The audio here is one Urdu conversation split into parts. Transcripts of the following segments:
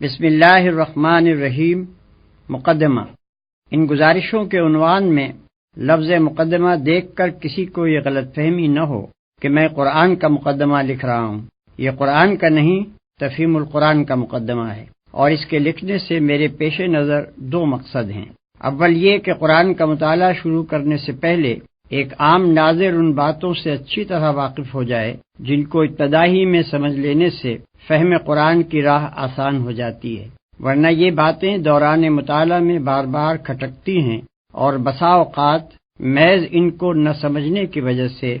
بسم اللہ الرحمن الرحیم۔ مقدمہ۔ ان گزارشوں کے عنوان میں لفظ مقدمہ دیکھ کر کسی کو یہ غلط فہمی نہ ہو کہ میں قرآن کا مقدمہ لکھ رہا ہوں۔ یہ قرآن کا نہیں، تفہیم القرآن کا مقدمہ ہے، اور اس کے لکھنے سے میرے پیش نظر دو مقصد ہیں۔ اول یہ کہ قرآن کا مطالعہ شروع کرنے سے پہلے ایک عام ناظر ان باتوں سے اچھی طرح واقف ہو جائے جن کو ابتدائی میں سمجھ لینے سے فہم قرآن کی راہ آسان ہو جاتی ہے، ورنہ یہ باتیں دوران مطالعہ میں بار بار کھٹکتی ہیں اور بسا اوقات محض ان کو نہ سمجھنے کی وجہ سے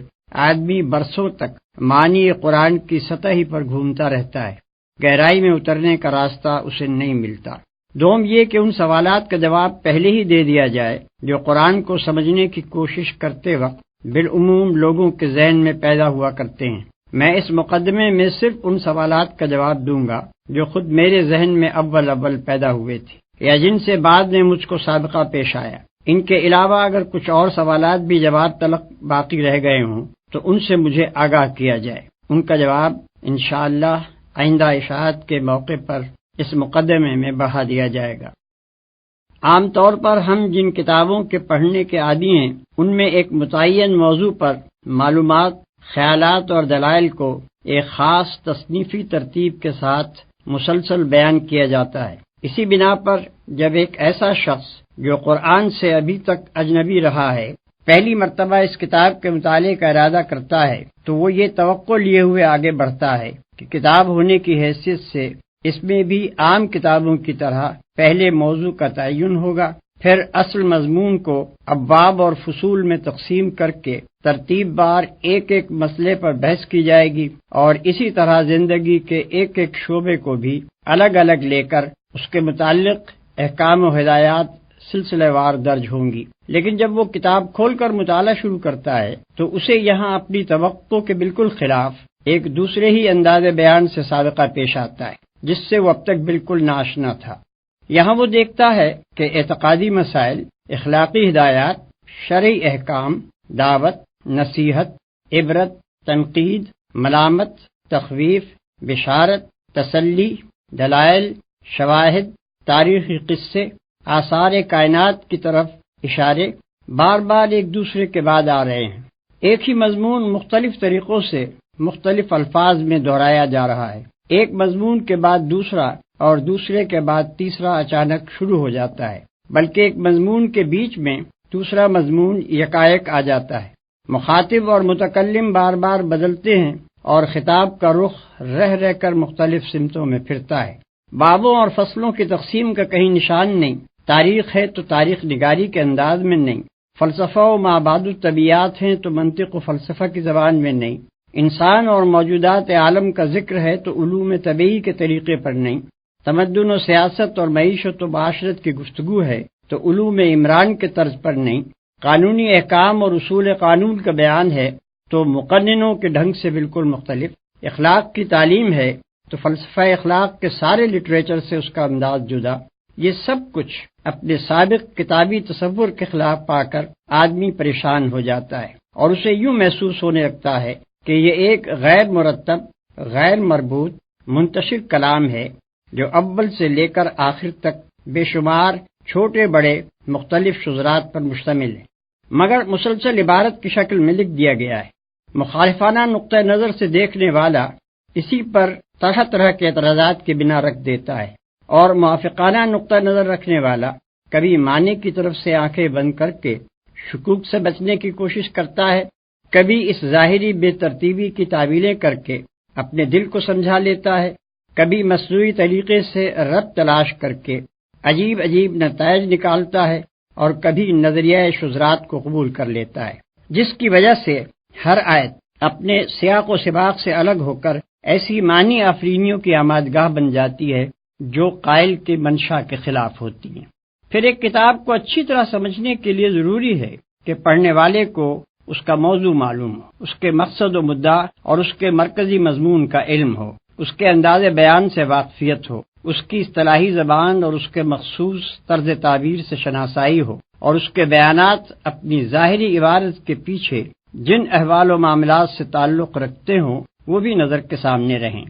آدمی برسوں تک معنی قرآن کی سطح ہی پر گھومتا رہتا ہے، گہرائی میں اترنے کا راستہ اسے نہیں ملتا۔ دوم یہ کہ ان سوالات کا جواب پہلے ہی دے دیا جائے جو قرآن کو سمجھنے کی کوشش کرتے وقت بالعموم لوگوں کے ذہن میں پیدا ہوا کرتے ہیں۔ میں اس مقدمے میں صرف ان سوالات کا جواب دوں گا جو خود میرے ذہن میں اول پیدا ہوئے تھے یا جن سے بعد میں مجھ کو سابقہ پیش آیا۔ ان کے علاوہ اگر کچھ اور سوالات بھی جواب تلق باقی رہ گئے ہوں تو ان سے مجھے آگاہ کیا جائے، ان کا جواب انشاءاللہ آئندہ اشاعت کے موقع پر اس مقدمے میں بڑھا دیا جائے گا۔ عام طور پر ہم جن کتابوں کے پڑھنے کے عادی ہیں ان میں ایک متعین موضوع پر معلومات، خیالات اور دلائل کو ایک خاص تصنیفی ترتیب کے ساتھ مسلسل بیان کیا جاتا ہے۔ اسی بنا پر جب ایک ایسا شخص جو قرآن سے ابھی تک اجنبی رہا ہے پہلی مرتبہ اس کتاب کے مطالعے کا ارادہ کرتا ہے تو وہ یہ توقع لیے ہوئے آگے بڑھتا ہے کہ کتاب ہونے کی حیثیت سے اس میں بھی عام کتابوں کی طرح پہلے موضوع کا تعین ہوگا، پھر اصل مضمون کو ابواب اور فصول میں تقسیم کر کے ترتیب بار ایک ایک مسئلے پر بحث کی جائے گی، اور اسی طرح زندگی کے ایک ایک شعبے کو بھی الگ الگ لے کر اس کے متعلق احکام و ہدایات سلسلہ وار درج ہوں گی۔ لیکن جب وہ کتاب کھول کر مطالعہ شروع کرتا ہے تو اسے یہاں اپنی توقع کے بالکل خلاف ایک دوسرے ہی انداز بیان سے سابقہ پیش آتا ہے جس سے وہ اب تک بالکل ناآشنا تھا۔ یہاں وہ دیکھتا ہے کہ اعتقادی مسائل، اخلاقی ہدایات، شرعی احکام، دعوت، نصیحت، عبرت، تنقید، ملامت، تخویف، بشارت، تسلی، دلائل، شواہد، تاریخی قصے، آثار کائنات کی طرف اشارے بار بار ایک دوسرے کے بعد آ رہے ہیں۔ ایک ہی مضمون مختلف طریقوں سے مختلف الفاظ میں دہرایا جا رہا ہے، ایک مضمون کے بعد دوسرا اور دوسرے کے بعد تیسرا اچانک شروع ہو جاتا ہے، بلکہ ایک مضمون کے بیچ میں دوسرا مضمون یکایک آ جاتا ہے۔ مخاطب اور متکلم بار بار بدلتے ہیں اور خطاب کا رخ رہ کر مختلف سمتوں میں پھرتا ہے۔ بابوں اور فصلوں کی تقسیم کا کہیں نشان نہیں، تاریخ ہے تو تاریخ نگاری کے انداز میں نہیں، فلسفہ و مابعد الطبیعات ہیں تو منطق و فلسفہ کی زبان میں نہیں، انسان اور موجودات عالم کا ذکر ہے تو علوم طبیعی کے طریقے پر نہیں، تمدن و سیاست اور معیشت و معاشرت کی گفتگو ہے تو علوم عمران کے طرز پر نہیں، قانونی احکام اور اصول قانون کا بیان ہے تو مقننوں کے ڈھنگ سے بالکل مختلف، اخلاق کی تعلیم ہے تو فلسفہ اخلاق کے سارے لٹریچر سے اس کا انداز جدا۔ یہ سب کچھ اپنے سابق کتابی تصور کے خلاف پا کر آدمی پریشان ہو جاتا ہے اور اسے یوں محسوس ہونے لگتا ہے کہ یہ ایک غیر مرتب، غیر مربوط، منتشر کلام ہے جو اول سے لے کر آخر تک بے شمار چھوٹے بڑے مختلف شذرات پر مشتمل ہے، مگر مسلسل عبارت کی شکل میں لکھ دیا گیا ہے۔ مخالفانہ نقطہ نظر سے دیکھنے والا اسی پر طرح طرح کے اعتراضات کی بنا رکھ دیتا ہے، اور موافقانہ نقطہ نظر رکھنے والا کبھی معنی کی طرف سے آنکھیں بند کر کے شکوک سے بچنے کی کوشش کرتا ہے، کبھی اس ظاہری بے ترتیبی کی تعویلیں کر کے اپنے دل کو سمجھا لیتا ہے، کبھی مصنوعی طریقے سے ربط تلاش کر کے عجیب نتائج نکالتا ہے، اور کبھی نظریہ شذرات کو قبول کر لیتا ہے، جس کی وجہ سے ہر آیت اپنے سیاق و سباق سے الگ ہو کر ایسی معنی آفرینیوں کی آمادگاہ بن جاتی ہے جو قائل کے منشا کے خلاف ہوتی ہیں۔ پھر ایک کتاب کو اچھی طرح سمجھنے کے لیے ضروری ہے کہ پڑھنے والے کو اس کا موضوع معلوم ہو، اس کے مقصد و مدعا اور اس کے مرکزی مضمون کا علم ہو، اس کے انداز بیان سے واقفیت ہو، اس کی اصطلاحی زبان اور اس کے مخصوص طرز تعبیر سے شناسائی ہو، اور اس کے بیانات اپنی ظاہری عبارت کے پیچھے جن احوال و معاملات سے تعلق رکھتے ہوں وہ بھی نظر کے سامنے رہیں۔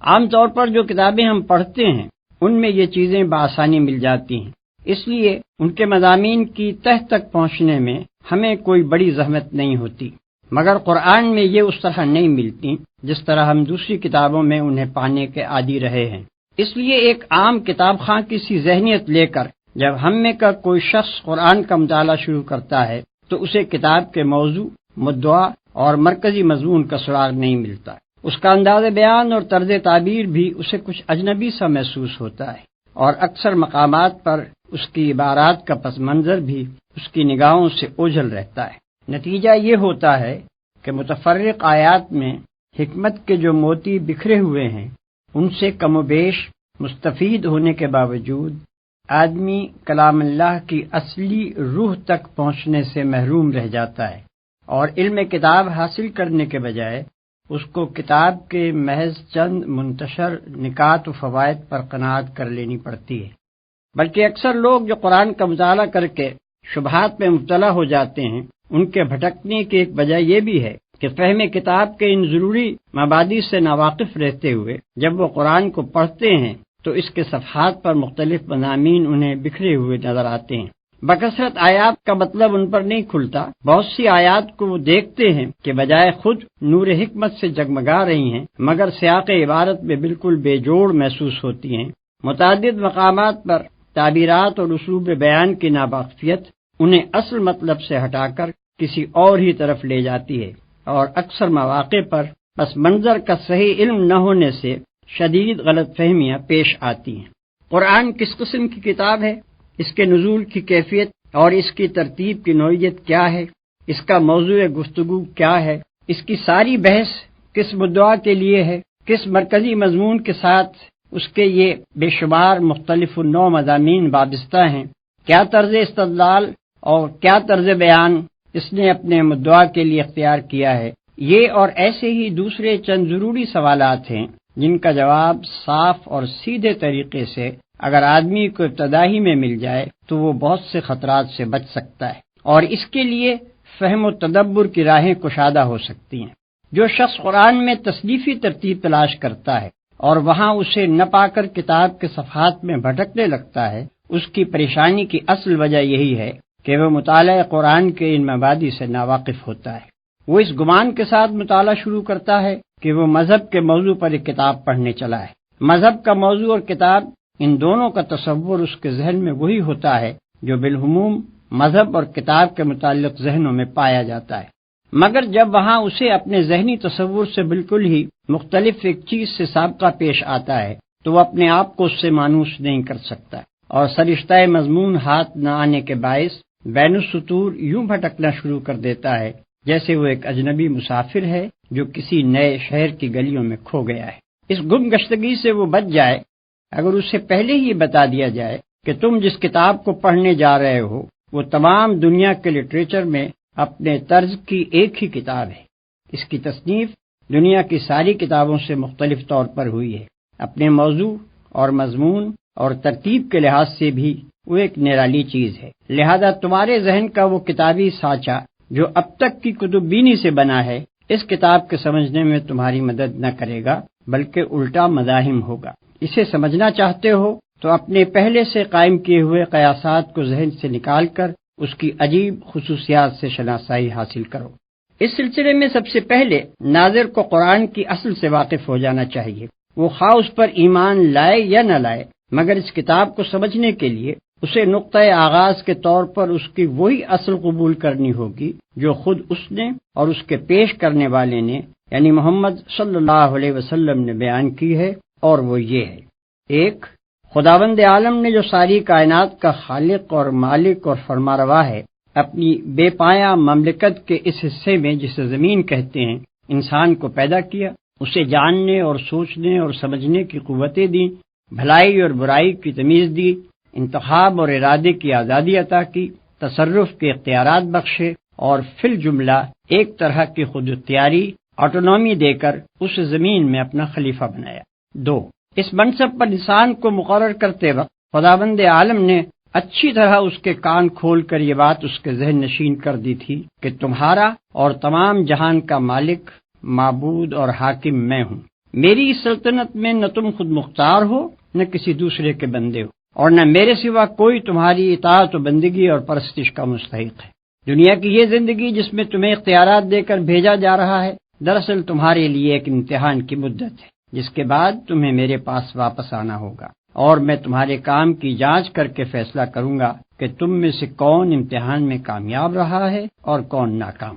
عام طور پر جو کتابیں ہم پڑھتے ہیں ان میں یہ چیزیں بآسانی مل جاتی ہیں، اس لیے ان کے مضامین کی تہ تک پہنچنے میں ہمیں کوئی بڑی زحمت نہیں ہوتی، مگر قرآن میں یہ اس طرح نہیں ملتی جس طرح ہم دوسری کتابوں میں انہیں پانے کے عادی رہے ہیں۔ اس لیے ایک عام کتاب خواں کی سی ذہنیت لے کر جب ہم میں کا کوئی شخص قرآن کا مطالعہ شروع کرتا ہے تو اسے کتاب کے موضوع، مدعا اور مرکزی مضمون کا سراغ نہیں ملتا۔ اس کا انداز بیان اور طرز تعبیر بھی اسے کچھ اجنبی سا محسوس ہوتا ہے، اور اکثر مقامات پر اس کی عبارات کا پس منظر بھی اس کی نگاہوں سے اوجھل رہتا ہے۔ نتیجہ یہ ہوتا ہے کہ متفرق آیات میں حکمت کے جو موتی بکھرے ہوئے ہیں ان سے کم و بیش مستفید ہونے کے باوجود آدمی کلام اللہ کی اصلی روح تک پہنچنے سے محروم رہ جاتا ہے، اور علم کتاب حاصل کرنے کے بجائے اس کو کتاب کے محض چند منتشر نکات و فوائد پر قناعت کر لینی پڑتی ہے۔ بلکہ اکثر لوگ جو قرآن کا مطالعہ کر کے شبہات میں مبتلا ہو جاتے ہیں، ان کے بھٹکنے کی ایک وجہ یہ بھی ہے کہ فہم کتاب کے ان ضروری مبادی سے ناواقف رہتے ہوئے جب وہ قرآن کو پڑھتے ہیں تو اس کے صفحات پر مختلف مضامین انہیں بکھرے ہوئے نظر آتے ہیں۔ بکثرت آیات کا مطلب ان پر نہیں کھلتا، بہت سی آیات کو وہ دیکھتے ہیں کہ بجائے خود نور حکمت سے جگمگا رہی ہیں مگر سیاق عبارت میں بالکل بے جوڑ محسوس ہوتی ہیں۔ متعدد مقامات پر تعبیرات اور اسلوب بیان کی ناواقفیت انہیں اصل مطلب سے ہٹا کر کسی اور ہی طرف لے جاتی ہے، اور اکثر مواقع پر پس منظر کا صحیح علم نہ ہونے سے شدید غلط فہمیاں پیش آتی ہیں۔ قرآن کس قسم کی کتاب ہے، اس کے نزول کی کیفیت اور اس کی ترتیب کی نوعیت کیا ہے، اس کا موضوع گفتگو کیا ہے، اس کی ساری بحث کس مدعا کے لیے ہے، کس مرکزی مضمون کے ساتھ اس کے یہ بے شمار مختلف النوع مضامین وابستہ ہیں، کیا طرز استدلال اور کیا طرز بیان اس نے اپنے مدعا کے لیے اختیار کیا ہے، یہ اور ایسے ہی دوسرے چند ضروری سوالات ہیں جن کا جواب صاف اور سیدھے طریقے سے اگر آدمی کو ابتدائی میں مل جائے تو وہ بہت سے خطرات سے بچ سکتا ہے، اور اس کے لیے فہم و تدبر کی راہیں کشادہ ہو سکتی ہیں۔ جو شخص قرآن میں تصنیفی ترتیب تلاش کرتا ہے اور وہاں اسے نہ پا کر کتاب کے صفحات میں بھٹکنے لگتا ہے، اس کی پریشانی کی اصل وجہ یہی ہے کہ وہ مطالعہ قرآن کے ان مبادی سے ناواقف ہوتا ہے۔ وہ اس گمان کے ساتھ مطالعہ شروع کرتا ہے کہ وہ مذہب کے موضوع پر ایک کتاب پڑھنے چلا ہے۔ مذہب کا موضوع اور کتاب، ان دونوں کا تصور اس کے ذہن میں وہی ہوتا ہے جو بالعموم مذہب اور کتاب کے متعلق ذہنوں میں پایا جاتا ہے، مگر جب وہاں اسے اپنے ذہنی تصور سے بالکل ہی مختلف ایک چیز سے سابقہ پیش آتا ہے تو وہ اپنے آپ کو اس سے مانوس نہیں کر سکتا، اور سرشتہ مضمون ہاتھ نہ آنے کے باعث بین السطور یوں بھٹکنا شروع کر دیتا ہے جیسے وہ ایک اجنبی مسافر ہے جو کسی نئے شہر کی گلیوں میں کھو گیا ہے۔ اس گم گشتگی سے وہ بچ جائے اگر اسے پہلے ہی بتا دیا جائے کہ تم جس کتاب کو پڑھنے جا رہے ہو وہ تمام دنیا کے لٹریچر میں اپنے طرز کی ایک ہی کتاب ہے۔ اس کی تصنیف دنیا کی ساری کتابوں سے مختلف طور پر ہوئی ہے، اپنے موضوع اور مضمون اور ترتیب کے لحاظ سے بھی وہ ایک نرالی چیز ہے، لہذا تمہارے ذہن کا وہ کتابی سانچہ جو اب تک کی کتب بینی سے بنا ہے اس کتاب کے سمجھنے میں تمہاری مدد نہ کرے گا بلکہ الٹا مزاحم ہوگا۔ اسے سمجھنا چاہتے ہو تو اپنے پہلے سے قائم کیے ہوئے قیاسات کو ذہن سے نکال کر اس کی عجیب خصوصیات سے شناسائی حاصل کرو۔ اس سلسلے میں سب سے پہلے ناظر کو قرآن کی اصل سے واقف ہو جانا چاہیے، وہ خواہ اس پر ایمان لائے یا نہ لائے، مگر اس کتاب کو سمجھنے کے لیے اسے نقطۂ آغاز کے طور پر اس کی وہی اصل قبول کرنی ہوگی جو خود اس نے اور اس کے پیش کرنے والے نے یعنی محمد صلی اللہ علیہ وسلم نے بیان کی ہے، اور وہ یہ ہے: ایک، خداوند عالم نے جو ساری کائنات کا خالق اور مالک اور فرماروا ہے، اپنی بے پایہ مملکت کے اس حصے میں جسے زمین کہتے ہیں انسان کو پیدا کیا، اسے جاننے اور سوچنے اور سمجھنے کی قوتیں دیں، بھلائی اور برائی کی تمیز دی، انتخاب اور ارادے کی آزادی عطا کی، تصرف کے اختیارات بخشے، اور فی الجملہ ایک طرح کی خود اختیاری آٹونومی دے کر اس زمین میں اپنا خلیفہ بنایا۔ دو، اس منصب پر انسان کو مقرر کرتے وقت خداوند عالم نے اچھی طرح اس کے کان کھول کر یہ بات اس کے ذہن نشین کر دی تھی کہ تمہارا اور تمام جہان کا مالک، معبود اور حاکم میں ہوں۔ میری اس سلطنت میں نہ تم خود مختار ہو نہ کسی دوسرے کے بندے ہو، اور نہ میرے سوا کوئی تمہاری اطاعت و بندگی اور پرستش کا مستحق ہے۔ دنیا کی یہ زندگی جس میں تمہیں اختیارات دے کر بھیجا جا رہا ہے، دراصل تمہارے لیے ایک امتحان کی مدت ہے، جس کے بعد تمہیں میرے پاس واپس آنا ہوگا، اور میں تمہارے کام کی جانچ کر کے فیصلہ کروں گا کہ تم میں سے کون امتحان میں کامیاب رہا ہے اور کون ناکام۔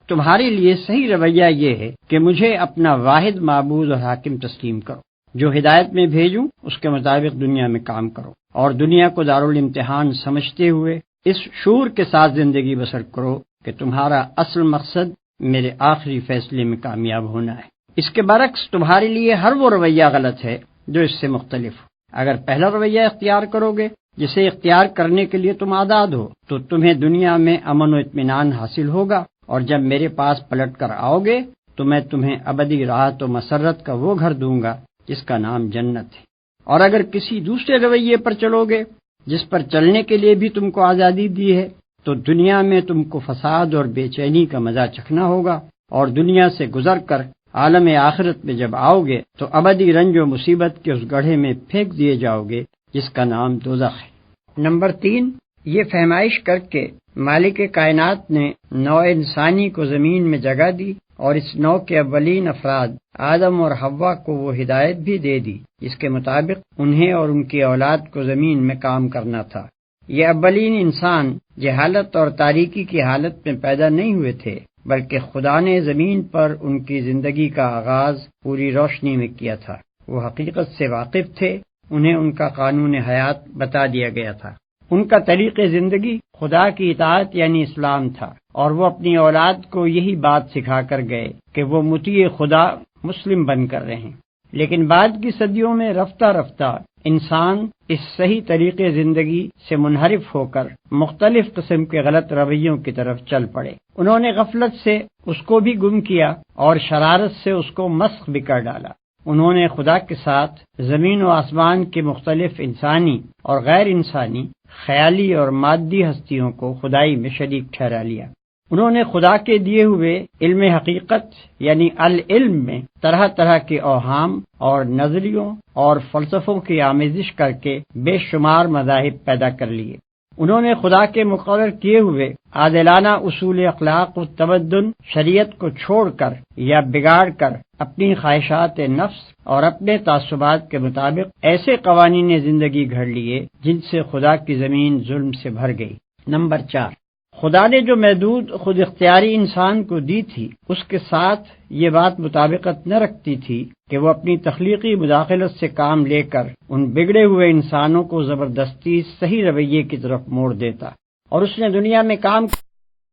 تمہارے لیے صحیح رویہ یہ ہے کہ مجھے اپنا واحد معبود اور حاکم تسلیم کرو، جو ہدایت میں بھیجوں اس کے مطابق دنیا میں کام کرو، اور دنیا کو دارالامتحان سمجھتے ہوئے اس شعور کے ساتھ زندگی بسر کرو کہ تمہارا اصل مقصد میرے آخری فیصلے میں کامیاب ہونا ہے۔ اس کے برعکس تمہارے لیے ہر وہ رویہ غلط ہے جو اس سے مختلف ہو۔ اگر پہلا رویہ اختیار کرو گے جسے اختیار کرنے کے لیے تم آزاد ہو، تو تمہیں دنیا میں امن و اطمینان حاصل ہوگا، اور جب میرے پاس پلٹ کر آؤ گے تو میں تمہیں ابدی راحت و مسرت کا وہ گھر دوں گا جس کا نام جنت ہے۔ اور اگر کسی دوسرے رویے پر چلو گے جس پر چلنے کے لیے بھی تم کو آزادی دی ہے، تو دنیا میں تم کو فساد اور بے چینی کا مزہ چکھنا ہوگا، اور دنیا سے گزر کر عالم آخرت میں جب آؤ گے تو ابدی رنج و مصیبت کے اس گڑھے میں پھینک دیے جاؤ گے جس کا نام دوزخ ہے۔ نمبر 3، یہ فہمائش کر کے مالک کائنات نے نوع انسانی کو زمین میں جگہ دی، اور اس نوع کے اولین افراد آدم اور حوا کو وہ ہدایت بھی دے دی جس کے مطابق انہیں اور ان کی اولاد کو زمین میں کام کرنا تھا۔ یہ اولین انسان جہالت اور تاریکی کی حالت میں پیدا نہیں ہوئے تھے، بلکہ خدا نے زمین پر ان کی زندگی کا آغاز پوری روشنی میں کیا تھا۔ وہ حقیقت سے واقف تھے، انہیں ان کا قانون حیات بتا دیا گیا تھا۔ ان کا طریق زندگی خدا کی اطاعت یعنی اسلام تھا، اور وہ اپنی اولاد کو یہی بات سکھا کر گئے کہ وہ مطیع خدا مسلم بن کر رہیں۔ لیکن بعد کی صدیوں میں رفتہ رفتہ انسان اس صحیح طریقے زندگی سے منحرف ہو کر مختلف قسم کے غلط رویوں کی طرف چل پڑے۔ انہوں نے غفلت سے اس کو بھی گم کیا اور شرارت سے اس کو مسخ بھی کر ڈالا۔ انہوں نے خدا کے ساتھ زمین و آسمان کے مختلف انسانی اور غیر انسانی خیالی اور مادی ہستیوں کو خدائی میں شریک ٹھہرا لیا۔ انہوں نے خدا کے دیے ہوئے علم حقیقت یعنی العلم میں طرح طرح کے اوہام اور نظریوں اور فلسفوں کی آمیزش کر کے بے شمار مذاہب پیدا کر لیے۔ انہوں نے خدا کے مقرر کیے ہوئے عادلانہ اصول اخلاق و تمدن شریعت کو چھوڑ کر یا بگاڑ کر اپنی خواہشات نفس اور اپنے تعصبات کے مطابق ایسے قوانین زندگی گھڑ لیے جن سے خدا کی زمین ظلم سے بھر گئی۔ نمبر 4، خدا نے جو محدود خود اختیاری انسان کو دی تھی اس کے ساتھ یہ بات مطابقت نہ رکھتی تھی کہ وہ اپنی تخلیقی مداخلت سے کام لے کر ان بگڑے ہوئے انسانوں کو زبردستی صحیح رویے کی طرف موڑ دیتا، اور اس نے دنیا میں کام